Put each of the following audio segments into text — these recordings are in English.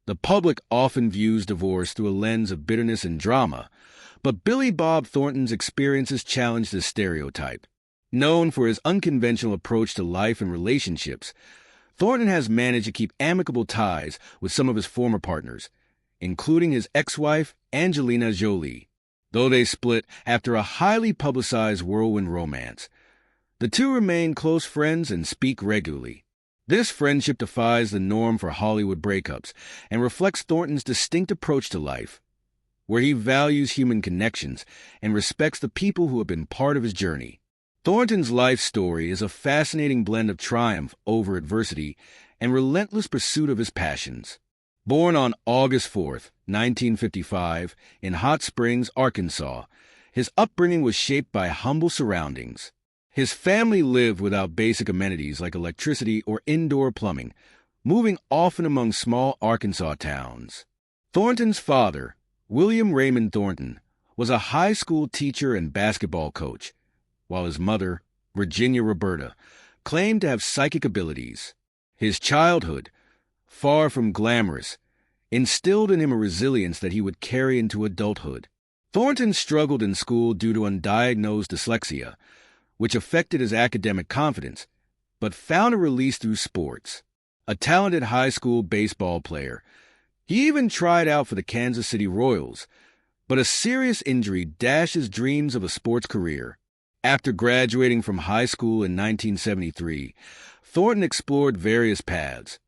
The public often views divorce through a lens of bitterness and drama, but Billy Bob Thornton's experiences challenge this stereotype. Known for his unconventional approach to life and relationships, Thornton has managed to keep amicable ties with some of his former partners, including his ex-wife, Angelina Jolie, though they split after a highly publicized whirlwind romance. The two remain close friends and speak regularly. This friendship defies the norm for Hollywood breakups and reflects Thornton's distinct approach to life, where he values human connections and respects the people who have been part of his journey. Thornton's life story is a fascinating blend of triumph over adversity and relentless pursuit of his passions. Born on August 4th, 1955, in Hot Springs, Arkansas, his upbringing was shaped by humble surroundings. His family lived without basic amenities like electricity or indoor plumbing, moving often among small Arkansas towns. Thornton's father, William Raymond Thornton, was a high school teacher and basketball coach, while his mother, Virginia Roberta, claimed to have psychic abilities. His childhood, far from glamorous, instilled in him a resilience that he would carry into adulthood. Thornton struggled in school due to undiagnosed dyslexia, which affected his academic confidence, but found a release through sports. A talented high school baseball player, he even tried out for the Kansas City Royals, but a serious injury dashed his dreams of a sports career. After graduating from high school in 1973, Thornton explored various paths,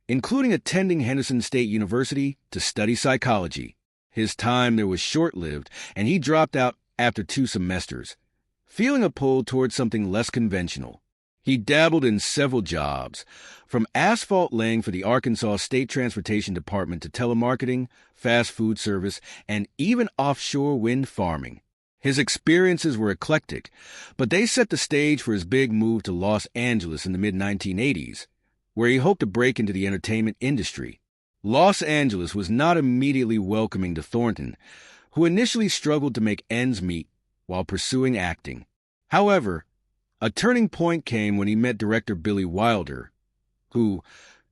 including attending Henderson State University to study psychology. His time there was short-lived, and he dropped out after 2 semesters, feeling a pull towards something less conventional. He dabbled in several jobs, from asphalt laying for the Arkansas State Transportation Department to telemarketing, fast food service, and even offshore wind farming. His experiences were eclectic, but they set the stage for his big move to Los Angeles in the mid-1980s, where he hoped to break into the entertainment industry. Los Angeles was not immediately welcoming to Thornton, who initially struggled to make ends meet while pursuing acting. However, a turning point came when he met director Billy Wilder, who,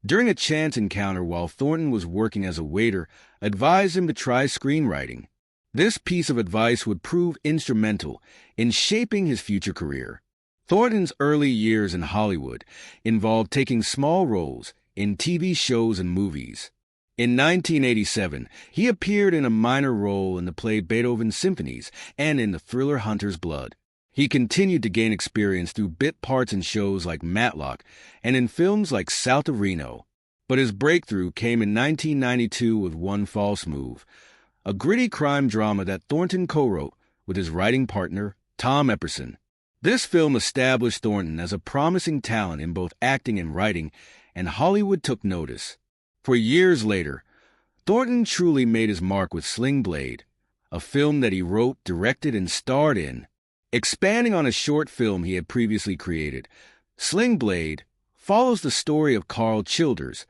during a chance encounter while Thornton was working as a waiter, advised him to try screenwriting. This piece of advice would prove instrumental in shaping his future career. Thornton's early years in Hollywood involved taking small roles in TV shows and movies. In 1987, he appeared in a minor role in the play Beethoven's Symphonies and in the thriller Hunter's Blood. He continued to gain experience through bit parts in shows like Matlock and in films like South of Reno. But his breakthrough came in 1992 with One False Move, a gritty crime drama that Thornton co-wrote with his writing partner, Tom Epperson. This film established Thornton as a promising talent in both acting and writing, and Hollywood took notice. For years later, Thornton truly made his mark with Sling Blade, a film that he wrote, directed, and starred in. Expanding on a short film he had previously created, Sling Blade follows the story of Carl Childers,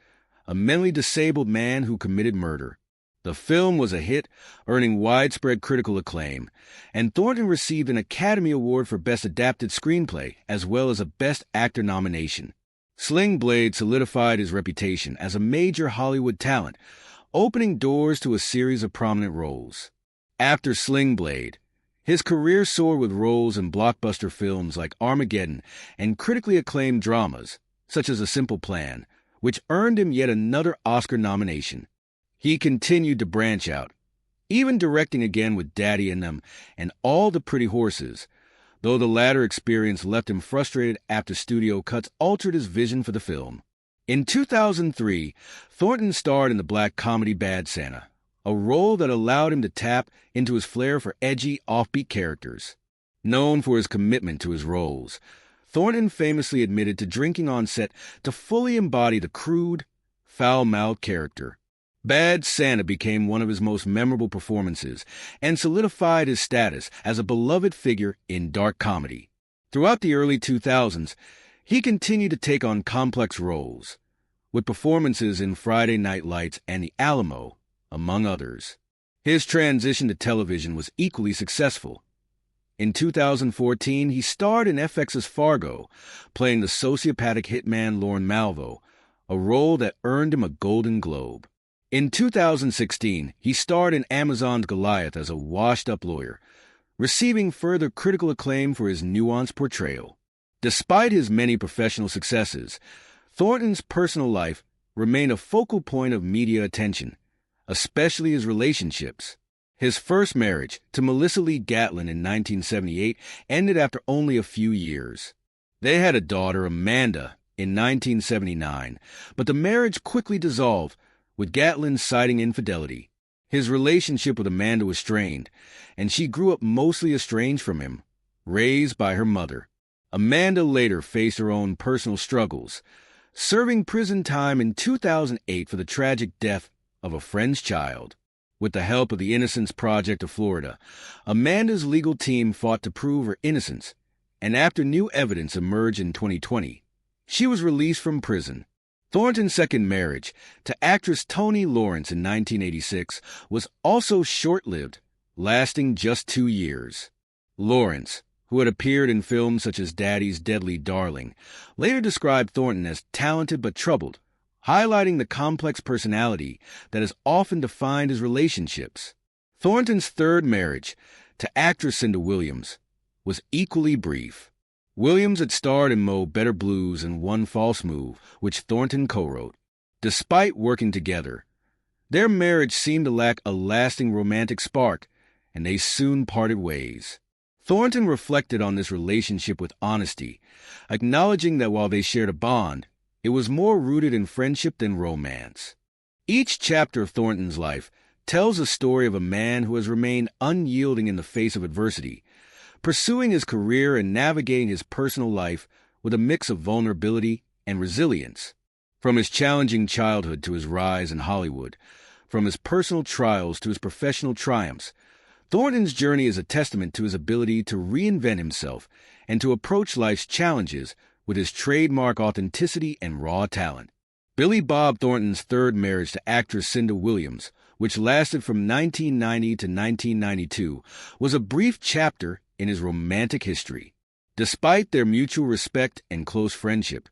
a mentally disabled man who committed murder. The film was a hit, earning widespread critical acclaim, and Thornton received an Academy Award for Best Adapted Screenplay as well as a Best Actor nomination. Sling Blade solidified his reputation as a major Hollywood talent, opening doors to a series of prominent roles. After Sling Blade, his career soared with roles in blockbuster films like Armageddon and critically acclaimed dramas, such as A Simple Plan, which earned him yet another Oscar nomination. He continued to branch out, even directing again with Daddy and Them and All the Pretty Horses, though the latter experience left him frustrated after studio cuts altered his vision for the film. In 2003, Thornton starred in the black comedy Bad Santa, a role that allowed him to tap into his flair for edgy, offbeat characters. Known for his commitment to his roles, Thornton famously admitted to drinking on set to fully embody the crude, foul-mouthed character. Bad Santa became one of his most memorable performances and solidified his status as a beloved figure in dark comedy. Throughout the early 2000s, he continued to take on complex roles, with performances in Friday Night Lights and The Alamo, among others. His transition to television was equally successful. In 2014, he starred in FX's Fargo, playing the sociopathic hitman Lorne Malvo, a role that earned him a Golden Globe. In 2016, he starred in Amazon's Goliath as a washed-up lawyer, receiving further critical acclaim for his nuanced portrayal. Despite his many professional successes, Thornton's personal life remained a focal point of media attention, especially his relationships. His first marriage, to Melissa Lee Gatlin in 1978, ended after only a few years. They had a daughter, Amanda, in 1979, but the marriage quickly dissolved, with Gatlin citing infidelity. His relationship with Amanda was strained, and she grew up mostly estranged from him, raised by her mother. Amanda later faced her own personal struggles, serving prison time in 2008 for the tragic death of a friend's child. With the help of the Innocence Project of Florida, Amanda's legal team fought to prove her innocence, and after new evidence emerged in 2020, she was released from prison. Thornton's second marriage, to actress Toni Lawrence in 1986, was also short-lived, lasting just 2 years. Lawrence, who had appeared in films such as Daddy's Deadly Darling, later described Thornton as talented but troubled, highlighting the complex personality that has often defined his relationships. Thornton's third marriage, to actress Cinda Williams, was equally brief. Williams had starred in Mo Better Blues and One False Move, which Thornton co-wrote. Despite working together, their marriage seemed to lack a lasting romantic spark, and they soon parted ways. Thornton reflected on this relationship with honesty, acknowledging that while they shared a bond, it was more rooted in friendship than romance. Each chapter of Thornton's life tells a story of a man who has remained unyielding in the face of adversity, pursuing his career and navigating his personal life with a mix of vulnerability and resilience. From his challenging childhood to his rise in Hollywood, from his personal trials to his professional triumphs, Thornton's journey is a testament to his ability to reinvent himself and to approach life's challenges with his trademark authenticity and raw talent. Billy Bob Thornton's third marriage to actress Cinda Williams, which lasted from 1990 to 1992, was a brief chapter in his romantic history. Despite their mutual respect and close friendship,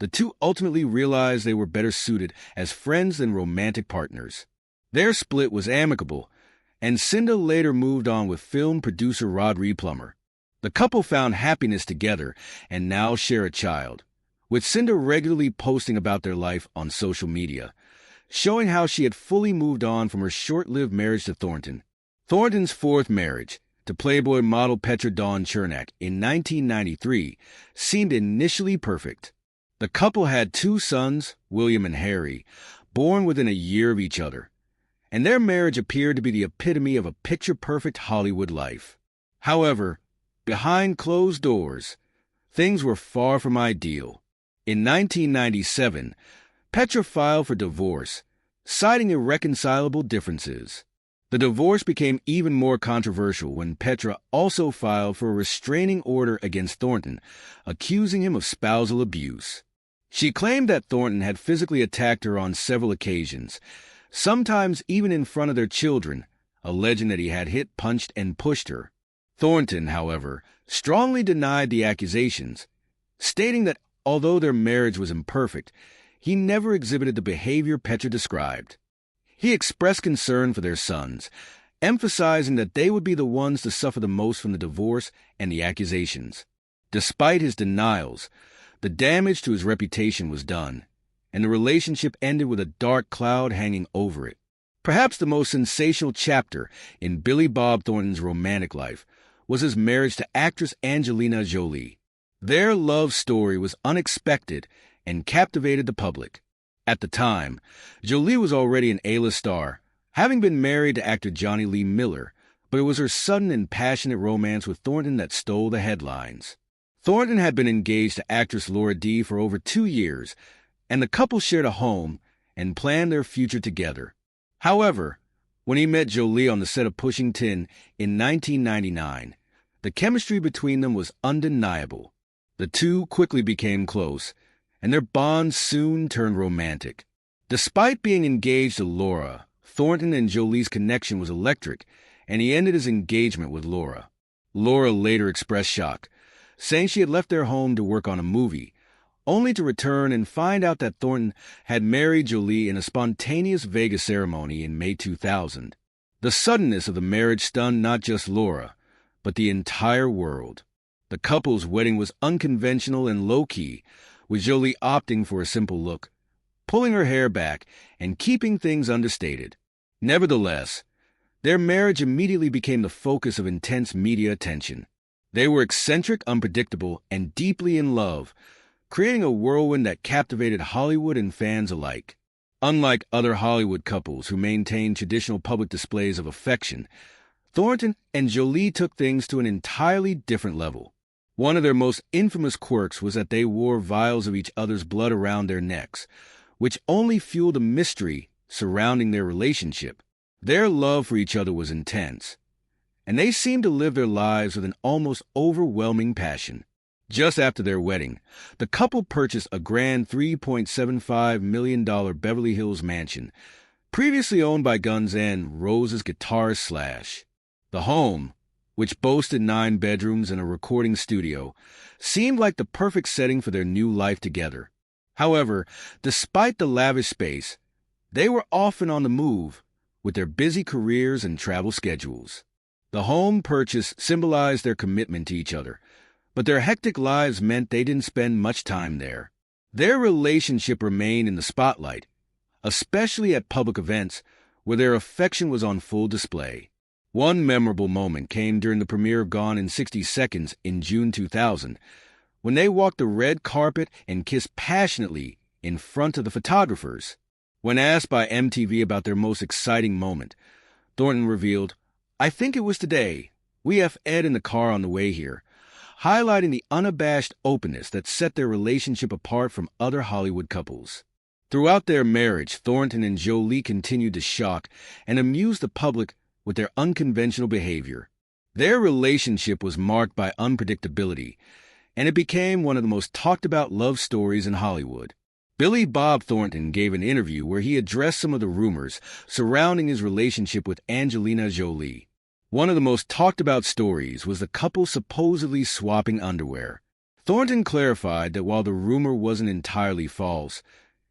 the two ultimately realized they were better suited as friends than romantic partners. Their split was amicable, and Cinda later moved on with film producer Rodree Plummer. The couple found happiness together and now share a child, with Cinda regularly posting about their life on social media, showing how she had fully moved on from her short-lived marriage to Thornton. Thornton's fourth marriage, to Playboy model Petra Dawn Chernak in 1993, seemed initially perfect. The couple had 2 sons, William and Harry, born within a year of each other, and their marriage appeared to be the epitome of a picture-perfect Hollywood life. However, behind closed doors, things were far from ideal. In 1997, Petra filed for divorce, citing irreconcilable differences. The divorce became even more controversial when Petra also filed for a restraining order against Thornton, accusing him of spousal abuse. She claimed that Thornton had physically attacked her on several occasions, sometimes even in front of their children, alleging that he had hit, punched, and pushed her. Thornton, however, strongly denied the accusations, stating that although their marriage was imperfect, he never exhibited the behavior Petra described. He expressed concern for their sons, emphasizing that they would be the ones to suffer the most from the divorce and the accusations. Despite his denials, the damage to his reputation was done, and the relationship ended with a dark cloud hanging over it. Perhaps the most sensational chapter in Billy Bob Thornton's romantic life was his marriage to actress Angelina Jolie. Their love story was unexpected and captivated the public. At the time, Jolie was already an A-list star, having been married to actor Johnny Lee Miller, but it was her sudden and passionate romance with Thornton that stole the headlines. Thornton had been engaged to actress Laura Dee for over 2 years, and the couple shared a home and planned their future together. However, when he met Jolie on the set of Pushing Tin in 1999, the chemistry between them was undeniable. The two quickly became close, and their bond soon turned romantic. Despite being engaged to Laura, Thornton and Jolie's connection was electric, and he ended his engagement with Laura. Laura later expressed shock, saying she had left their home to work on a movie, only to return and find out that Thornton had married Jolie in a spontaneous Vegas ceremony in May 2000. The suddenness of the marriage stunned not just Laura, but the entire world. The couple's wedding was unconventional and low-key, with Jolie opting for a simple look, pulling her hair back and keeping things understated. Nevertheless, their marriage immediately became the focus of intense media attention. They were eccentric, unpredictable, and deeply in love, creating a whirlwind that captivated Hollywood and fans alike. Unlike other Hollywood couples who maintained traditional public displays of affection, Thornton and Jolie took things to an entirely different level. One of their most infamous quirks was that they wore vials of each other's blood around their necks, which only fueled a mystery surrounding their relationship. Their love for each other was intense, and they seemed to live their lives with an almost overwhelming passion. Just after their wedding, the couple purchased a grand $3.75 million Beverly Hills mansion, previously owned by Guns N' Roses guitarist Slash. The home, which boasted 9 bedrooms and a recording studio, seemed like the perfect setting for their new life together. However, despite the lavish space, they were often on the move, with their busy careers and travel schedules. The home purchase symbolized their commitment to each other, but their hectic lives meant they didn't spend much time there. Their relationship remained in the spotlight, especially at public events where their affection was on full display. One memorable moment came during the premiere of Gone in 60 Seconds in June 2000, when they walked the red carpet and kissed passionately in front of the photographers. When asked by MTV about their most exciting moment, Thornton revealed, "I think it was today. We have Ed in the car on the way here," highlighting the unabashed openness that set their relationship apart from other Hollywood couples. Throughout their marriage, Thornton and Jolie continued to shock and amuse the public with their unconventional behavior. Their relationship was marked by unpredictability, and it became one of the most talked-about love stories in Hollywood. Billy Bob Thornton gave an interview where he addressed some of the rumors surrounding his relationship with Angelina Jolie. One of the most talked-about stories was the couple supposedly swapping underwear. Thornton clarified that while the rumor wasn't entirely false,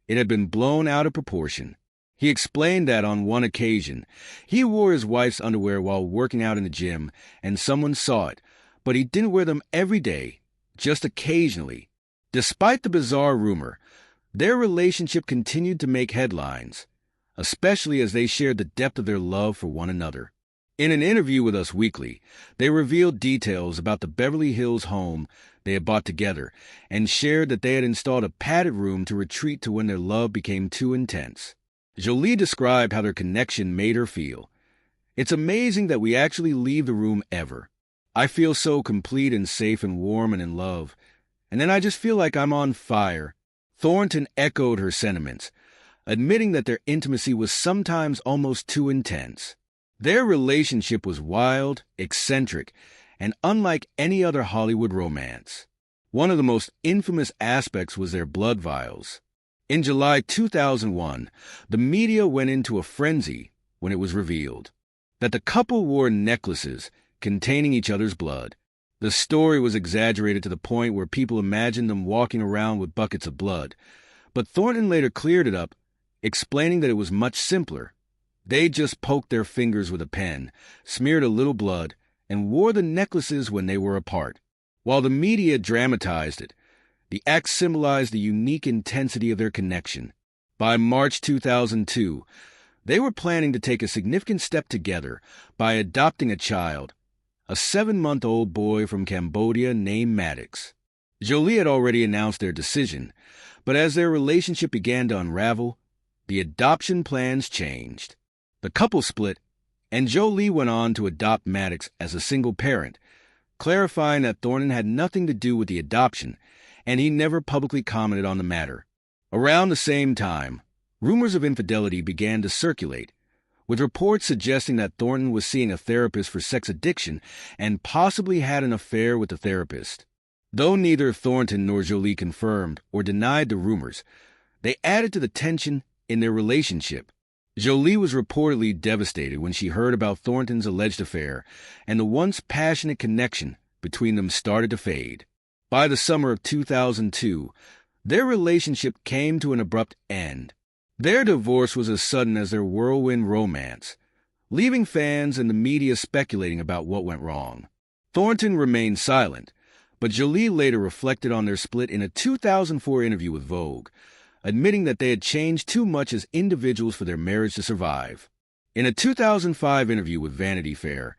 it had been blown out of proportion. He explained that on one occasion, he wore his wife's underwear while working out in the gym, and someone saw it, but he didn't wear them every day, just occasionally. Despite the bizarre rumor, their relationship continued to make headlines, especially as they shared the depth of their love for one another. In an interview with Us Weekly, they revealed details about the Beverly Hills home they had bought together and shared that they had installed a padded room to retreat to when their love became too intense. Jolie described how their connection made her feel. "It's amazing that we actually leave the room ever. I feel so complete and safe and warm and in love. And then I just feel like I'm on fire." Thornton echoed her sentiments, admitting that their intimacy was sometimes almost too intense. Their relationship was wild, eccentric, and unlike any other Hollywood romance. One of the most infamous aspects was their blood vials. In July 2001, the media went into a frenzy when it was revealed that the couple wore necklaces containing each other's blood. The story was exaggerated to the point where people imagined them walking around with buckets of blood, but Thornton later cleared it up, explaining that it was much simpler. They just poked their fingers with a pen, smeared a little blood, and wore the necklaces when they were apart. While the media dramatized it, the act symbolized the unique intensity of their connection. By March 2002, they were planning to take a significant step together by adopting a child, a 7-month-old boy from Cambodia named Maddox. Jolie had already announced their decision, but as their relationship began to unravel, the adoption plans changed. The couple split, and Jolie went on to adopt Maddox as a single parent, clarifying that Thornton had nothing to do with the adoption, and he never publicly commented on the matter. Around the same time, rumors of infidelity began to circulate, with reports suggesting that Thornton was seeing a therapist for sex addiction and possibly had an affair with the therapist. Though neither Thornton nor Jolie confirmed or denied the rumors, they added to the tension in their relationship. Jolie was reportedly devastated when she heard about Thornton's alleged affair, and the once passionate connection between them started to fade. By the summer of 2002, their relationship came to an abrupt end. Their divorce was as sudden as their whirlwind romance, leaving fans and the media speculating about what went wrong. Thornton remained silent, but Jolie later reflected on their split in a 2004 interview with Vogue, admitting that they had changed too much as individuals for their marriage to survive. In a 2005 interview with Vanity Fair,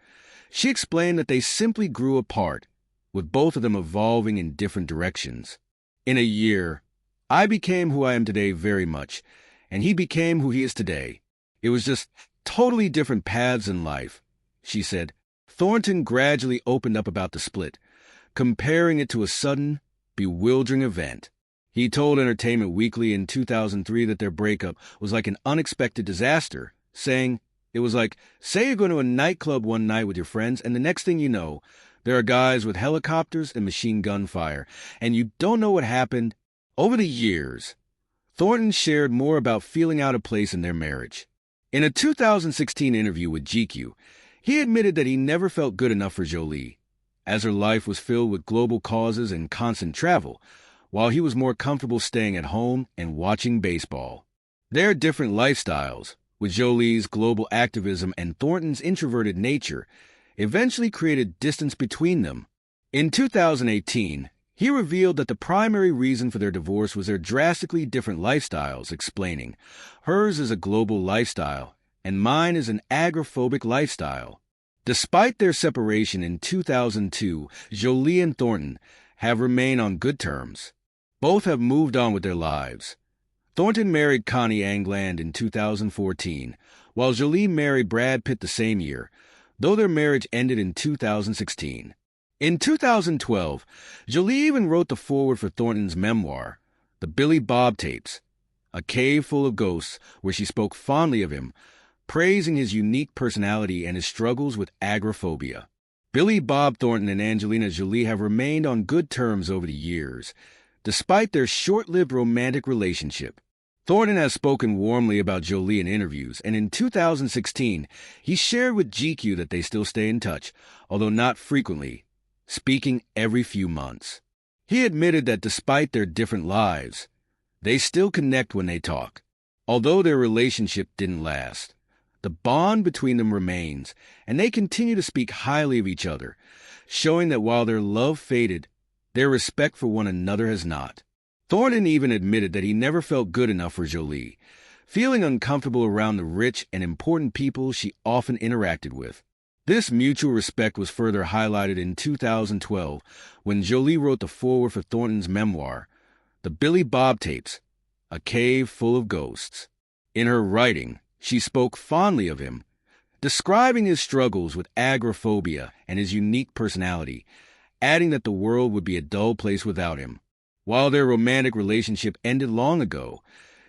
she explained that they simply grew apart, with both of them evolving in different directions. In a year, I became who I am today very much, and he became who he is today. It was just totally different paths in life, she said. Thornton gradually opened up about the split, comparing it to a sudden, bewildering event. He told Entertainment Weekly in 2003 that their breakup was like an unexpected disaster, saying, "It was like, say you're going to a nightclub one night with your friends, and the next thing you know, there are guys with helicopters and machine gun fire, and you don't know what happened." Over the years, Thornton shared more about feeling out of place in their marriage. In a 2016 interview with GQ, he admitted that he never felt good enough for Jolie, as her life was filled with global causes and constant travel, while he was more comfortable staying at home and watching baseball. Their different lifestyles, with Jolie's global activism and Thornton's introverted nature, eventually created distance between them. In 2018, he revealed that the primary reason for their divorce was their drastically different lifestyles, explaining, "Hers is a global lifestyle, and mine is an agoraphobic lifestyle." Despite their separation in 2002, Jolie and Thornton have remained on good terms. Both have moved on with their lives. Thornton married Connie Angland in 2014, while Jolie married Brad Pitt the same year, though their marriage ended in 2016. In 2012, Jolie even wrote the foreword for Thornton's memoir, The Billy Bob Tapes, A Cave Full of Ghosts, where she spoke fondly of him, praising his unique personality and his struggles with agoraphobia. Billy Bob Thornton and Angelina Jolie have remained on good terms over the years, despite their short-lived romantic relationship. Thornton has spoken warmly about Jolie in interviews, and in 2016, he shared with GQ that they still stay in touch, although not frequently, speaking every few months. He admitted that despite their different lives, they still connect when they talk. Although their relationship didn't last, the bond between them remains, and they continue to speak highly of each other, showing that while their love faded, their respect for one another has not. Thornton even admitted that he never felt good enough for Jolie, feeling uncomfortable around the rich and important people she often interacted with. This mutual respect was further highlighted in 2012 when Jolie wrote the foreword for Thornton's memoir, The Billy Bob Tapes, A Cave Full of Ghosts. In her writing, she spoke fondly of him, describing his struggles with agoraphobia and his unique personality, adding that the world would be a dull place without him. While their romantic relationship ended long ago,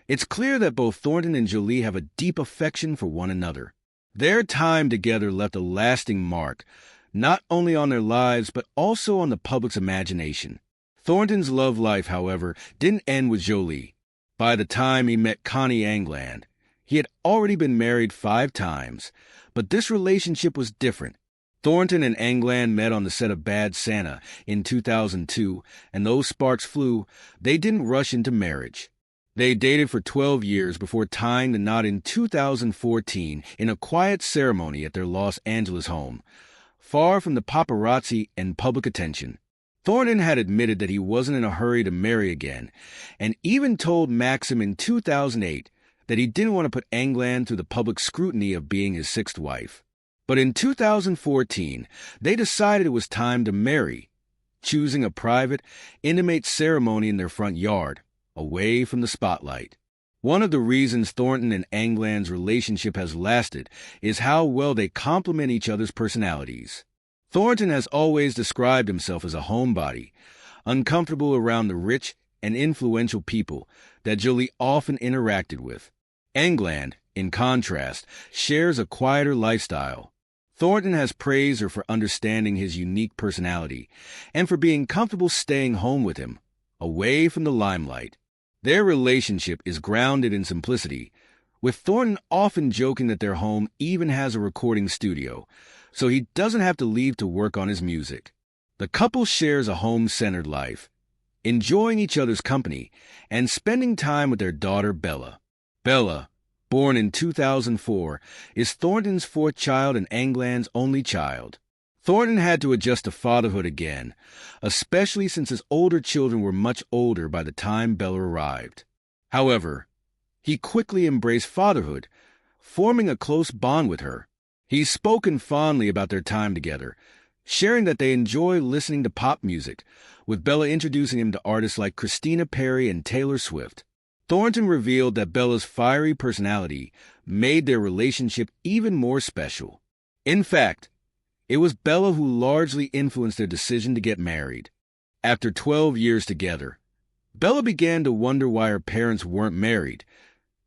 it's clear that both Thornton and Jolie have a deep affection for one another. Their time together left a lasting mark, not only on their lives but also on the public's imagination. Thornton's love life, however, didn't end with Jolie. By the time he met Connie Angland, he had already been married 5 times, but this relationship was different. Thornton and Angland met on the set of Bad Santa in 2002, and though sparks flew, they didn't rush into marriage. They dated for 12 years before tying the knot in 2014 in a quiet ceremony at their Los Angeles home, far from the paparazzi and public attention. Thornton had admitted that he wasn't in a hurry to marry again, and even told Maxim in 2008 that he didn't want to put Angland through the public scrutiny of being his 6th wife. But in 2014, they decided it was time to marry, choosing a private, intimate ceremony in their front yard, away from the spotlight. One of the reasons Thornton and Angland's relationship has lasted is how well they complement each other's personalities. Thornton has always described himself as a homebody, uncomfortable around the rich and influential people that Jolie often interacted with. Angland, in contrast, shares a quieter lifestyle. Thornton has praised her for understanding his unique personality and for being comfortable staying home with him, away from the limelight. Their relationship is grounded in simplicity, with Thornton often joking that their home even has a recording studio, so he doesn't have to leave to work on his music. The couple shares a home-centered life, enjoying each other's company, and spending time with their daughter Bella. Bella, born in 2004, is Thornton's fourth child and Angland's only child. Thornton had to adjust to fatherhood again, especially since his older children were much older by the time Bella arrived. However, he quickly embraced fatherhood, forming a close bond with her. He's spoken fondly about their time together, sharing that they enjoy listening to pop music, with Bella introducing him to artists like Christina Perri and Taylor Swift. Thornton revealed that Bella's fiery personality made their relationship even more special. In fact, it was Bella who largely influenced their decision to get married. After 12 years together, Bella began to wonder why her parents weren't married,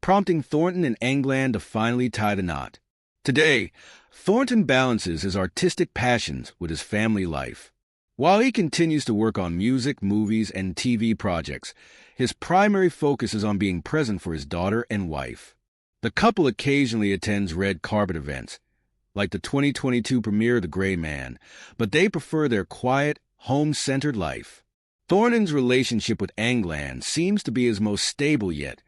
prompting Thornton and Angland to finally tie the knot. Today, Thornton balances his artistic passions with his family life. While he continues to work on music, movies, and TV projects, his primary focus is on being present for his daughter and wife. The couple occasionally attends red carpet events, like the 2022 premiere of The Gray Man, but they prefer their quiet, home-centered life. Thornton's relationship with Angland seems to be his most stable yet,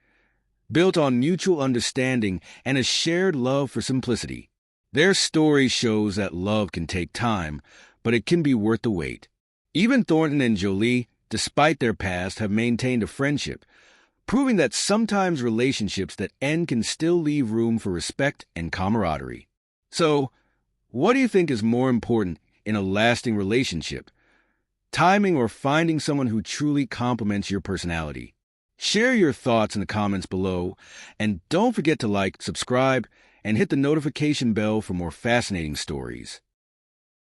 built on mutual understanding and a shared love for simplicity. Their story shows that love can take time, but it can be worth the wait. Even Thornton and Jolie, despite their past, have maintained a friendship, proving that sometimes relationships that end can still leave room for respect and camaraderie. So, what do you think is more important in a lasting relationship? Timing or finding someone who truly complements your personality? Share your thoughts in the comments below, and don't forget to like, subscribe, and hit the notification bell for more fascinating stories.